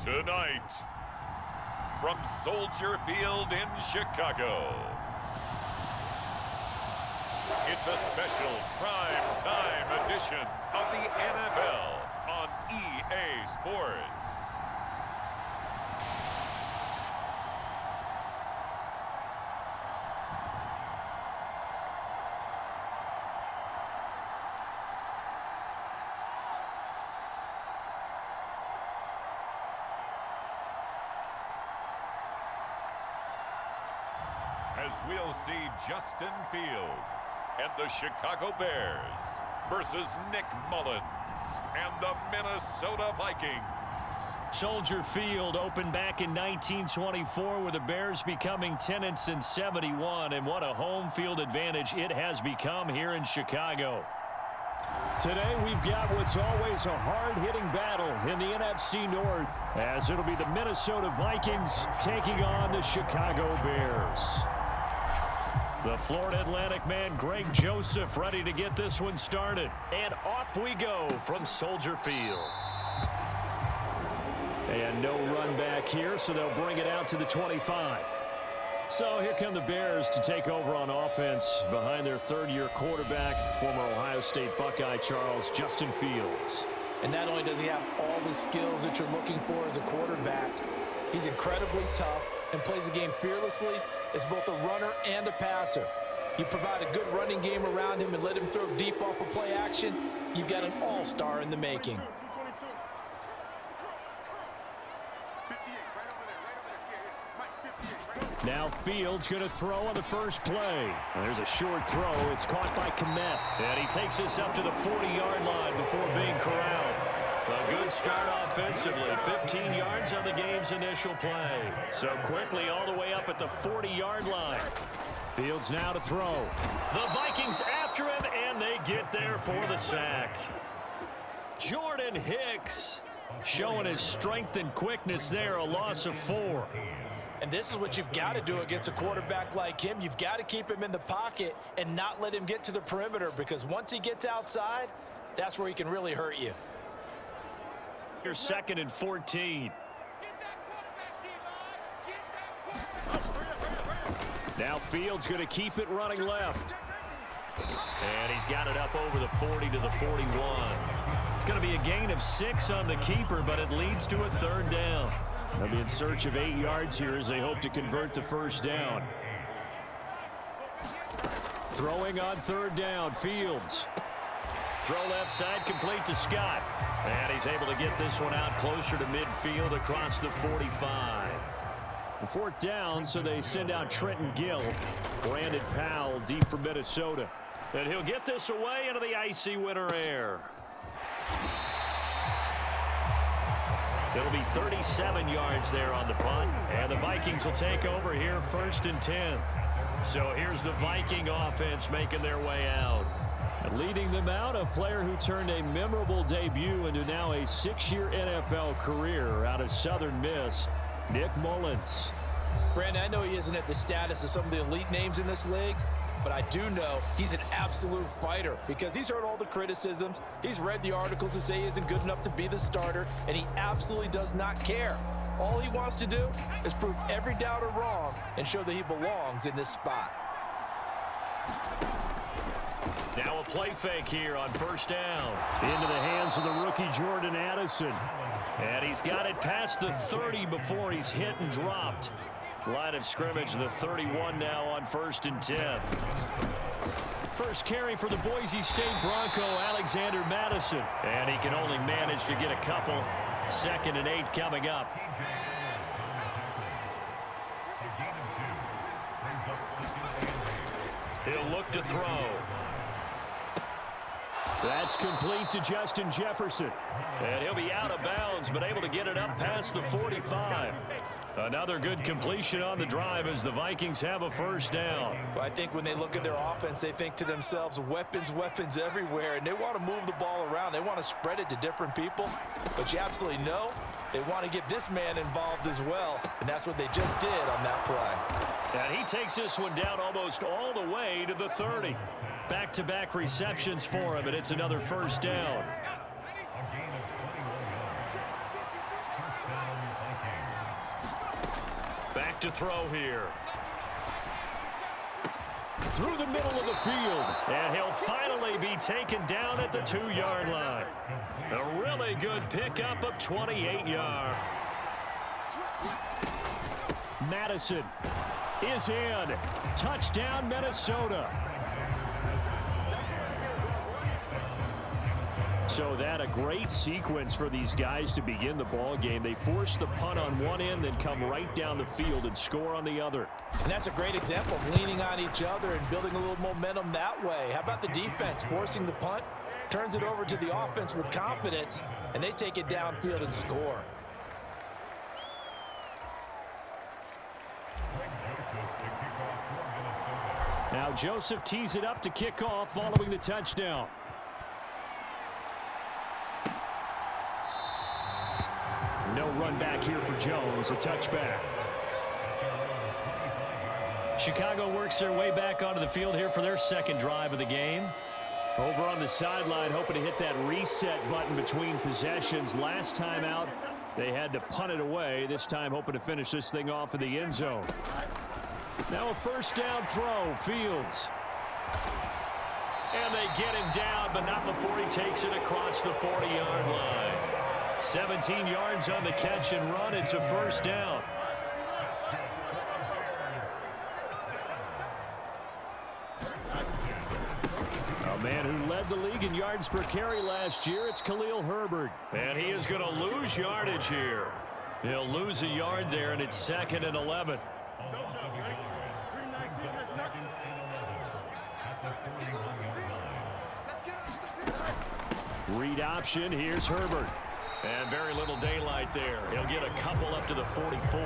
Tonight, from Soldier Field in Chicago, it's a special prime time edition of the NFL on EA Sports. As we'll see Justin Fields and the Chicago Bears versus Nick Mullins and the Minnesota Vikings. Soldier Field opened back in 1924 with the Bears becoming 10-71, and what a home field advantage it has become here in Chicago. Today we've got what's always a hard-hitting battle in the NFC North, as it'll be the Minnesota Vikings taking on the Chicago Bears. The Florida Atlantic man, Greg Joseph, ready to get this one started. And off we go from Soldier Field. And no run back here, so they'll bring it out to the 25. So here come the Bears to take over on offense behind their third-year quarterback, former Ohio State Buckeye Justin Fields. And not only does he have all the skills that you're looking for as a quarterback, he's incredibly tough and plays the game fearlessly as both a runner and a passer. You provide a good running game around him and let him throw deep off of play action, you've got an all-star in the making. Now Fields going to throw on the first play. There's a short throw. It's caught by Kmet. And he takes this up to the 40-yard line before being corralled. A good start offensively. 15 yards on the game's initial play. So quickly all the way up at the 40-yard line. Fields now to throw. The Vikings after him, and they get there for the sack. Jordan Hicks showing his strength and quickness there, a loss of 4. And this is what you've got to do against a quarterback like him. You've got to keep him in the pocket and not let him get to the perimeter, because once he gets outside, that's where he can really hurt you. Here's 2nd and 14. Now Fields going to keep it running left. And he's got it up over the 40 to the 41. It's going to be a gain of 6 on the keeper, but it leads to a 3rd down. They'll be in search of 8 yards here as they hope to convert the first down. Throwing on 3rd down, Fields. Throw left side, complete to Scott. And he's able to get this one out closer to midfield across the 45. 4th down, so they send out Trenton Gill. Brandon Powell deep for Minnesota. And he'll get this away into the icy winter air. It'll be 37 yards there on the punt. And the Vikings will take over here 1st and 10. So here's the Viking offense making their way out. And leading them out, a player who turned a memorable debut into now a 6-year NFL career out of Southern Miss, Nick Mullins. Brandon, I know he isn't at the status of some of the elite names in this league, but I do know he's an absolute fighter because he's heard all the criticisms. He's read the articles that say he isn't good enough to be the starter, and he absolutely does not care. All he wants to do is prove every doubter wrong and show that he belongs in this spot. Now a play fake here on 1st down. Into the hands of the rookie Jordan Addison. And he's got it past the 30 before he's hit and dropped. Line of scrimmage, the 31 now on 1st and 10. First carry for the Boise State Bronco, Alexander Madison. And he can only manage to get a couple. 2nd and 8 coming up. He'll look to throw. That's complete to Justin Jefferson. And he'll be out of bounds, but able to get it up past the 45. Another good completion on the drive as the Vikings have a 1st down. Well, I think when they look at their offense, they think to themselves, weapons, weapons everywhere, and they want to move the ball around. They want to spread it to different people, but you absolutely know they want to get this man involved as well, and that's what they just did on that play. And he takes this one down almost all the way to the 30. Back-to-back receptions for him, and it's another 1st down. back to throw here. Through the middle of the field. And he'll finally be taken down at the 2-yard line. A really good pickup of 28 yards. Madison is in. Touchdown, Minnesota. So that a great sequence for these guys to begin the ball game. They force the punt on one end, then come right down the field and score on the other. And that's a great example of leaning on each other and building a little momentum that way. How about the defense forcing the punt, turns it over to the offense with confidence, and they take it downfield and score. Now Joseph tees it up to kick off following the touchdown. No run back here for Jones, a touchback. Chicago works their way back onto the field here for their second drive of the game. Over on the sideline, hoping to hit that reset button between possessions. Last time out, they had to punt it away. This time hoping to finish this thing off in the end zone. Now a first down throw, Fields. And they get him down, but not before he takes it across the 40-yard line. 17 yards on the catch and run. It's a first down. A man who led the league in yards per carry last year, it's Khalil Herbert. And he is going to lose yardage here. He'll lose a yard there, and it's 2nd and 11. Read option, here's Herbert. And very little daylight there. He'll get a couple up to the 44.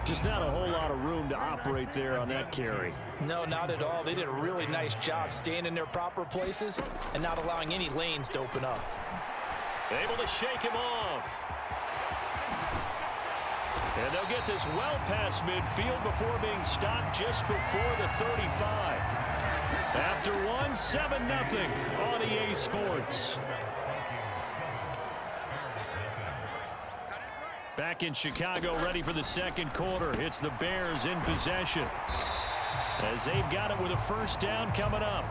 Just not a whole lot of room to operate there on that carry. No, not at all. They did a really nice job staying in their proper places and not allowing any lanes to open up. Able to shake him off. And they'll get this well past midfield before being stopped just before the 35. After 7-0 on EA Sports. Back in Chicago, ready for the second quarter. It's the Bears in possession, as they've got it with a first down coming up.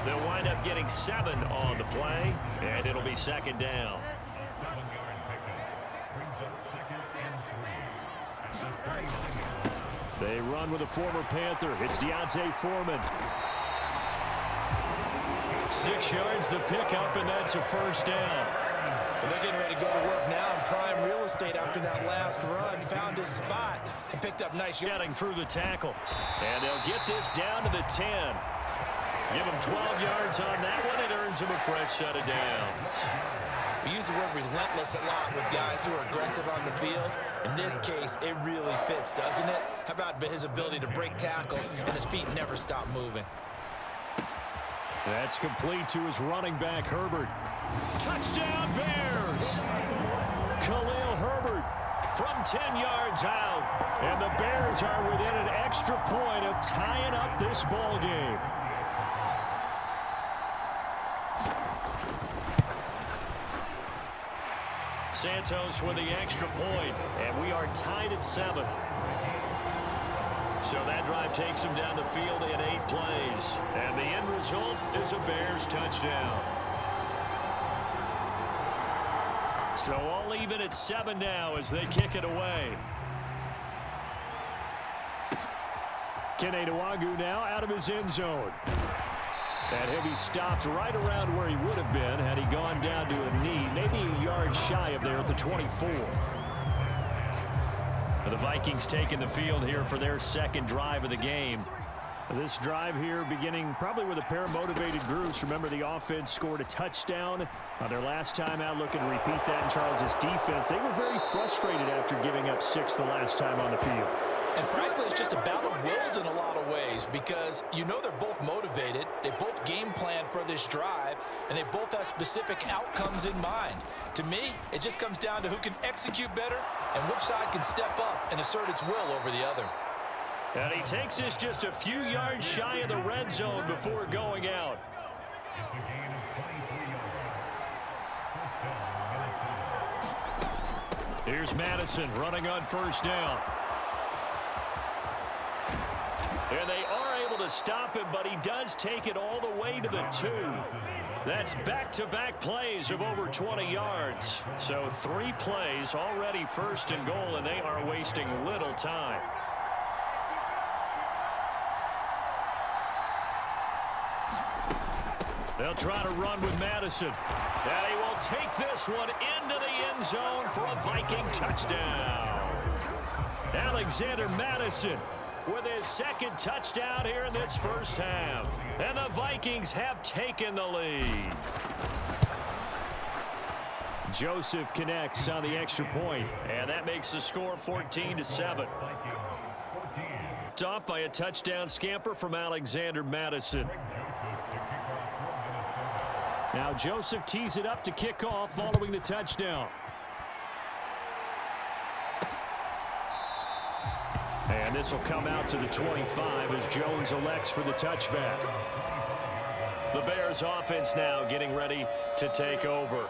They'll wind up getting 7 on the play, and it'll be second down. They run with a former Panther. It's Deontay Foreman. 6 yards the pickup, and that's a first down. Well, they're getting ready to go to work now in prime real estate after that last run. Found his spot and picked up nice yards. Getting through the tackle. And they'll get this down to the 10. Give him 12 yards on that one. It earns him a fresh set of downs. We use the word relentless a lot with guys who are aggressive on the field. In this case, it really fits, doesn't it? How about his ability to break tackles and his feet never stop moving? That's complete to his running back, Herbert. Touchdown, Bears! Khalil Herbert From 10 yards out. And the Bears are within an extra point of tying up this ball game. Santos with the extra point, and we are tied at 7. So that drive takes him down the field in 8 plays. And the end result is a Bears touchdown. So all even at 7 now as they kick it away. Kene Nwangwu now out of his end zone. That he'll be stopped right around where he would have been had he gone down to a knee, maybe a yard shy of there at the 24. The Vikings taking the field here for their second drive of the game. This drive here beginning probably with a pair of motivated groups. Remember, the offense scored a touchdown on their last time out, looking to repeat that in Charles' defense. They were very frustrated after giving up 6 the last time on the field. And frankly, it's just a battle of wills in a lot of ways because you know they're both motivated, they both game plan for this drive, and they both have specific outcomes in mind. To me, it just comes down to who can execute better and which side can step up and assert its will over the other. And he takes this just a few yards shy of the red zone before going out. Here's Madison running on first down. And they are able to stop him, but he does take it all the way to the 2. That's back-to-back plays of over 20 yards. So 3 plays already first and goal, and they are wasting little time. They'll try to run with Madison. And he will take this one into the end zone for a Viking touchdown. Alexander Madison with his second touchdown here in this first half. And the Vikings have taken the lead. Joseph connects on the extra point. And that makes the score 14-7. Topped by a touchdown scamper from Alexander Madison. Now Joseph tees it up to kick off following the touchdown. And this will come out to the 25 as Jones elects for the touchback. The Bears offense now getting ready to take over.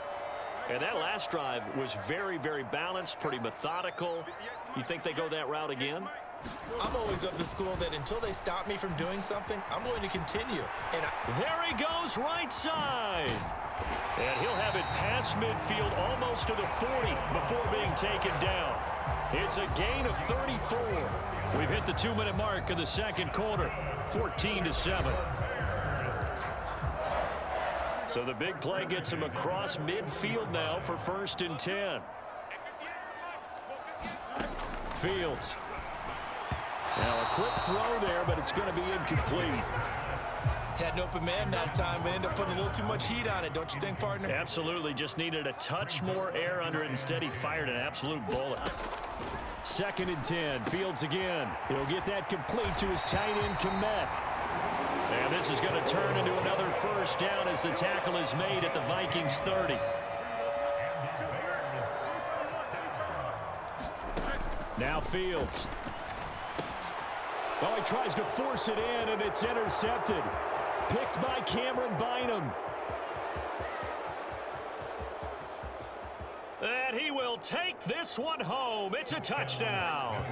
And that last drive was very, very balanced, pretty methodical. You think they go that route again? I'm always of the school that until they stop me from doing something, I'm going to continue. And there he goes right side. And he'll have it past midfield almost to the 40 before being taken down. It's a gain of 34. We've hit the 2-minute mark of the second quarter, 14-7. So the big play gets him across midfield now for 1st and 10. Fields. Now a quick throw there, but it's going to be incomplete. had an open man that time, but ended up putting a little too much heat on it, don't you think, partner? Absolutely. Just needed a touch more air under it. Instead, he fired an absolute bullet. 2nd and 10. Fields again. He'll get that complete to his tight end, Komet. And this is going to turn into another first down as the tackle is made at the Vikings 30. Now Fields. Oh, he tries to force it in, and it's intercepted. Picked by Cameron Bynum. And he will take this one home. It's a touchdown.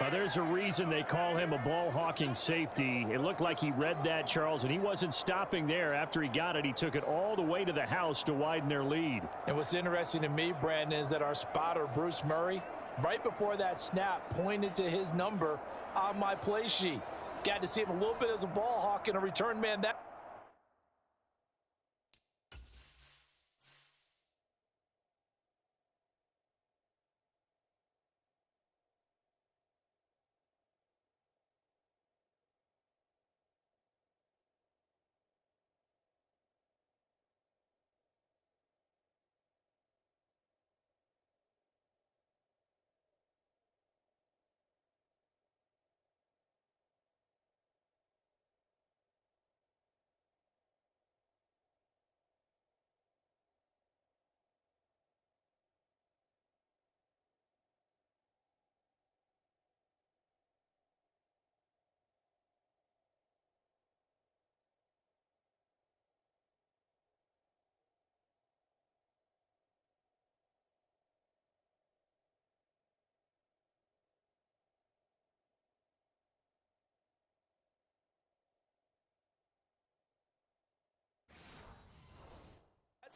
Well, there's a reason they call him a ball-hawking safety. It looked like he read that, Charles, and he wasn't stopping there. After he got it, he took it all the way to the house to widen their lead. And what's interesting to me, Brandon, is that our spotter, Bruce Murray, right before that snap, pointed to his number on my play sheet. Got to see him a little bit as a ball hawk and a return man. That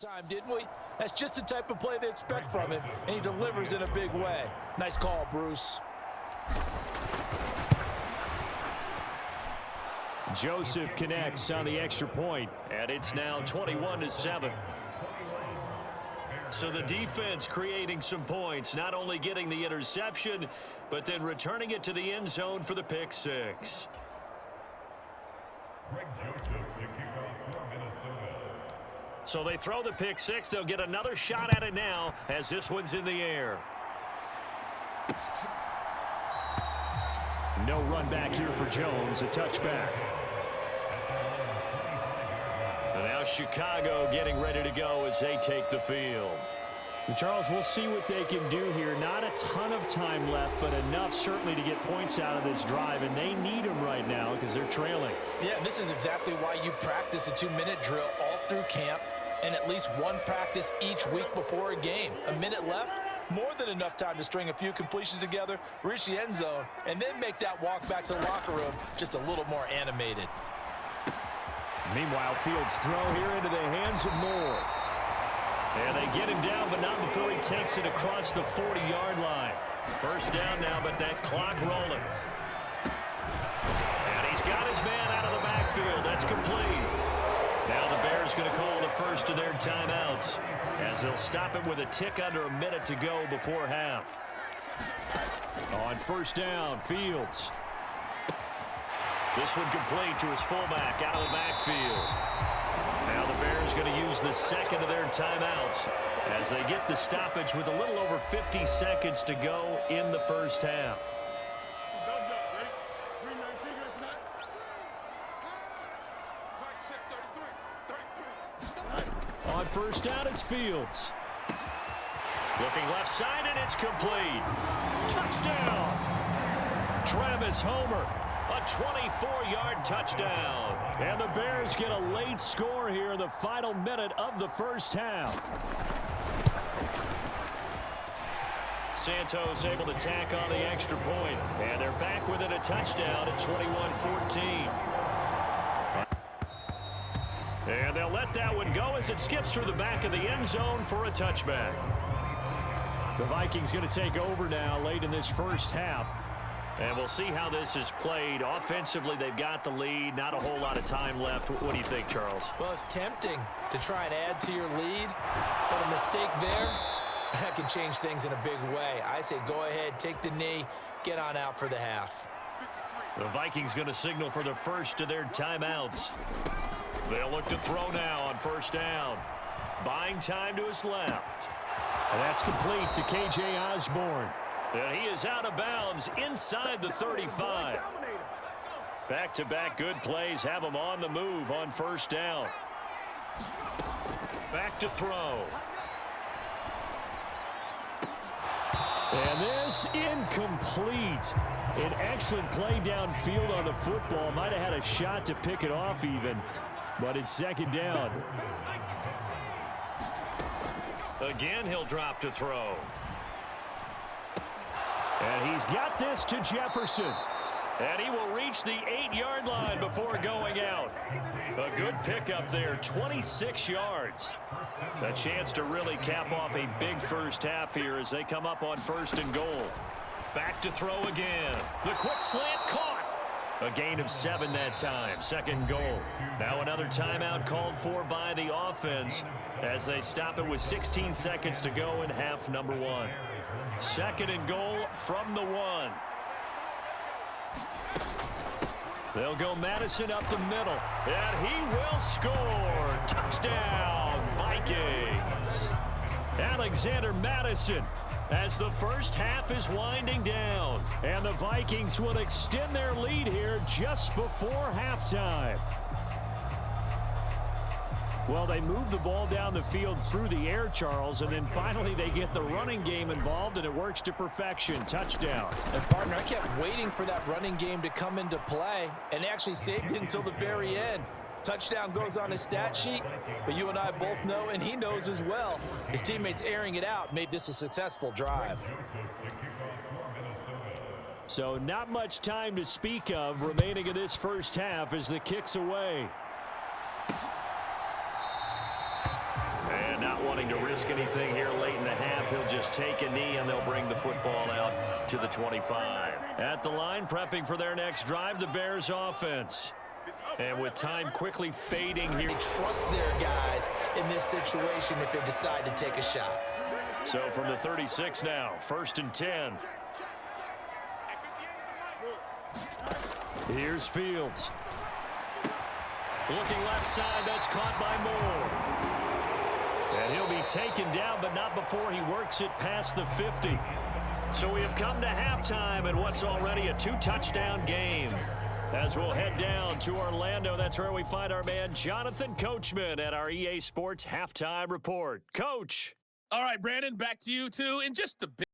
time, didn't we? That's just the type of play they expect from him, and he delivers in a big way. Nice call, Bruce. Joseph connects on the extra point, and it's now 21-7. So the defense creating some points, not only getting the interception, but then returning it to the end zone for the pick six. So they throw the pick six. They'll get another shot at it now as this one's in the air. No run back here for Jones, a touchback. And now Chicago getting ready to go as they take the field. And Charles, we'll see what they can do here. Not a ton of time left, but enough certainly to get points out of this drive, and they need them right now because they're trailing. Yeah, this is exactly why you practice a 2-minute drill all through camp and at least one practice each week before a game. A minute left, more than enough time to string a few completions together, reach the end zone, and then make that walk back to the locker room just a little more animated. Meanwhile, Fields' throw here into the hands of Moore. And they get him down, but not before he takes it across the 40-yard line. First down now, but that clock rolling. And he's got his man out of the backfield. That's complete. Now the Bears going to call the first of their timeouts, as they'll stop it with a tick under a minute to go before half. On first down, Fields. This one complete to his fullback out of the backfield. Now the Bears going to use the second of their timeouts as they get the stoppage with a little over 50 seconds to go in the first half. On first down, it's Fields. Looking left side, and it's complete. Touchdown! Travis Homer. A 24-yard touchdown. And the Bears get a late score here in the final minute of the first half. Santos able to tack on the extra point. And they're back within a touchdown at 21-14. And they'll let that one go as it skips through the back of the end zone for a touchback. The Vikings going to take over now late in this first half. And we'll see how this is played. Offensively, they've got the lead. Not a whole lot of time left. What do you think, Charles? Well, it's tempting to try and add to your lead, but a mistake there, that can change things in a big way. I say go ahead, take the knee, get on out for the half. The Vikings going to signal for the first of their timeouts. They'll look to throw now on first down. Buying time to his left. And that's complete to K.J. Osborne. And he is out of bounds inside the 35. Back-to-back good plays have him on the move on first down. Back to throw. And this incomplete. An excellent play downfield on the football. Might have had a shot to pick it off even, but it's second down. Again, he'll drop to throw. And he's got this to Jefferson. And he will reach the 8-yard line before going out. A good pickup there, 26 yards. A chance to really cap off a big first half here as they come up on first and goal. Back to throw again. The quick slant caught. A gain of 7 that time. Second goal. Now another timeout called for by the offense as they stop it with 16 seconds to go in half number 1. Second and goal from the 1. They'll go Madison up the middle. And he will score. Touchdown, Vikings. Alexander Madison as the first half is winding down. And the Vikings will extend their lead here just before halftime. Well, they move the ball down the field through the air, Charles, and then finally they get the running game involved, and it works to perfection. Touchdown. And, partner, I kept waiting for that running game to come into play, and actually saved it until the very end. Touchdown goes on his stat sheet, but you and I both know, and he knows as well, his teammates airing it out made this a successful drive. So not much time to speak of remaining in this first half as the kick's away. And not wanting to risk anything here late in the half, he'll just take a knee and they'll bring the football out to the 25. At the line, prepping for their next drive, the Bears offense. And with time quickly fading here. They trust their guys in this situation if they decide to take a shot. So from the 36 now, first and 10. Here's Fields. Looking left side, that's caught by Moore. And he'll be taken down, but not before he works it past the 50. So we have come to halftime in what's already a 2-touchdown game. As we'll head down to Orlando, that's where we find our man Jonathan Coachman at our EA Sports Halftime Report. Coach. All right, Brandon, back to you, too. In just a bit.